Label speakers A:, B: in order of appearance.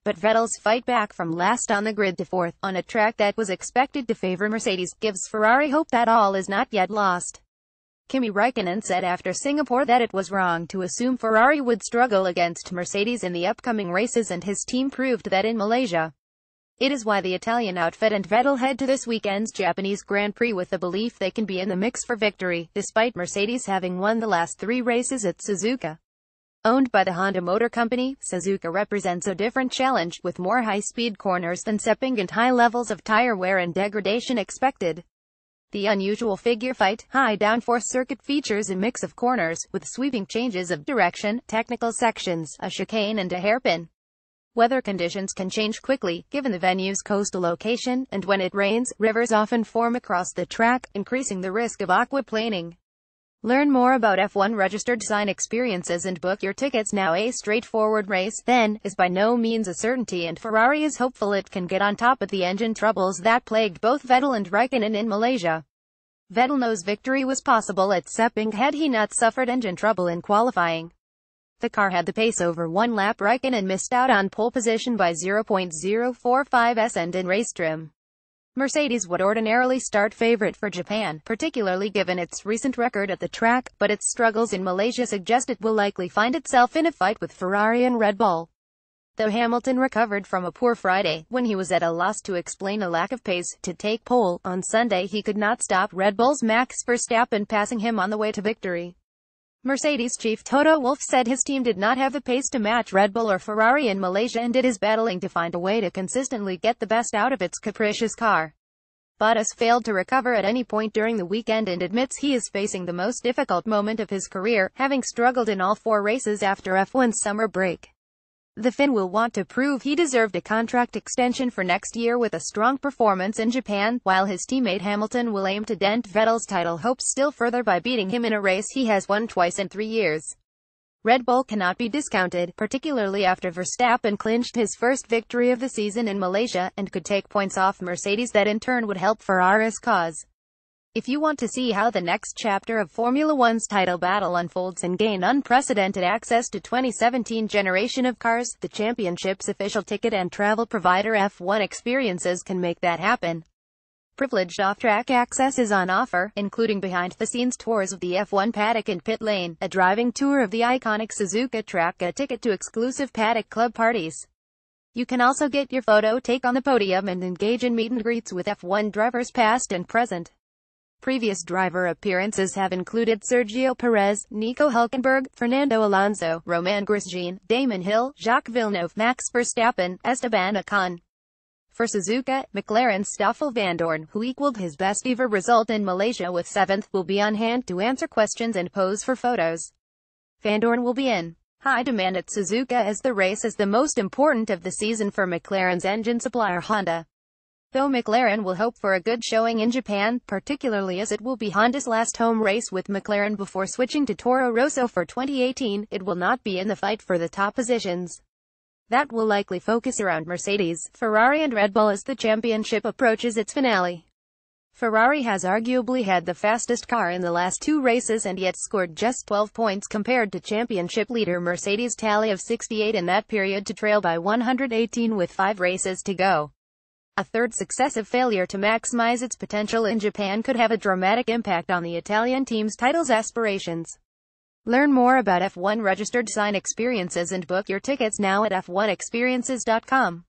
A: but Vettels' fight back from last on the grid to fourth, on a track that was expected to favor Mercedes, gives Ferrari hope that all is not yet lost. Kimi Räikkönen said after Singapore that it was wrong to assume Ferrari would struggle against Mercedes in the upcoming races, and his team proved that in Malaysia. It is why the Italian outfit and Vettel head to this weekend's Japanese Grand Prix with the belief they can be in the mix for victory, despite Mercedes having won the last 3 races at Suzuka. Owned by the Honda Motor Company, Suzuka represents a different challenge, with more high-speed corners than Sepang and high levels of tire wear and degradation expected. The unusual figure fight, high downforce circuit features a mix of corners, with sweeping changes of direction, technical sections, a chicane and a hairpin. Weather conditions can change quickly, given the venue's coastal location, and when it rains, rivers often form across the track, increasing the risk of aquaplaning. Learn more about F1 registered sign experiences and book your tickets now. A straightforward race, then, is by no means a certainty, and Ferrari is hopeful it can get on top of the engine troubles that plagued both Vettel and Räikkönen in Malaysia. Vettel knows victory was possible at Sepang had he not suffered engine trouble in qualifying. The car had the pace over one lap. Räikkönen missed out on pole position by 0.045 seconds in race trim. Mercedes would ordinarily start favorite for Japan, particularly given its recent record at the track, but its struggles in Malaysia suggest it will likely find itself in a fight with Ferrari and Red Bull. Though Hamilton recovered from a poor Friday, when he was at a loss to explain a lack of pace to take pole, on Sunday he could not stop Red Bull's Max Verstappen passing him on the way to victory. Mercedes chief Toto Wolff said his team did not have the pace to match Red Bull or Ferrari in Malaysia, and it is battling to find a way to consistently get the best out of its capricious car. Bottas failed to recover at any point during the weekend and admits he is facing the most difficult moment of his career, having struggled in all 4 races after F1's summer break. The Finn will want to prove he deserved a contract extension for next year with a strong performance in Japan, while his teammate Hamilton will aim to dent Vettel's title hopes still further by beating him in a race he has won twice in 3 years. Red Bull cannot be discounted, particularly after Verstappen clinched his first victory of the season in Malaysia, and could take points off Mercedes that in turn would help Ferrari's cause. If you want to see how the next chapter of Formula One's title battle unfolds and gain unprecedented access to 2017 generation of cars, the championship's official ticket and travel provider F1 Experiences can make that happen. Privileged off-track access is on offer, including behind-the-scenes tours of the F1 paddock and pit lane, a driving tour of the iconic Suzuka track, a ticket to exclusive paddock club parties. You can also get your photo take on the podium and engage in meet and greets with F1 drivers past and present. Previous driver appearances have included Sergio Perez, Nico Hülkenberg, Fernando Alonso, Romain Grosjean, Damon Hill, Jacques Villeneuve, Max Verstappen, Esteban Ocon. For Suzuka, McLaren's Stoffel Vandoorne, who equaled his best ever result in Malaysia with 7th, will be on hand to answer questions and pose for photos. Vandoorne will be in high demand at Suzuka as the race is the most important of the season for McLaren's engine supplier Honda. Though McLaren will hope for a good showing in Japan, particularly as it will be Honda's last home race with McLaren before switching to Toro Rosso for 2018, it will not be in the fight for the top positions. That will likely focus around Mercedes, Ferrari and Red Bull as the championship approaches its finale. Ferrari has arguably had the fastest car in the last 2 races and yet scored just 12 points compared to championship leader Mercedes' tally of 68 in that period to trail by 118 with 5 races to go. A third successive failure to maximize its potential in Japan could have a dramatic impact on the Italian team's title's aspirations. Learn more about F1 registered sign experiences and book your tickets now at f1experiences.com.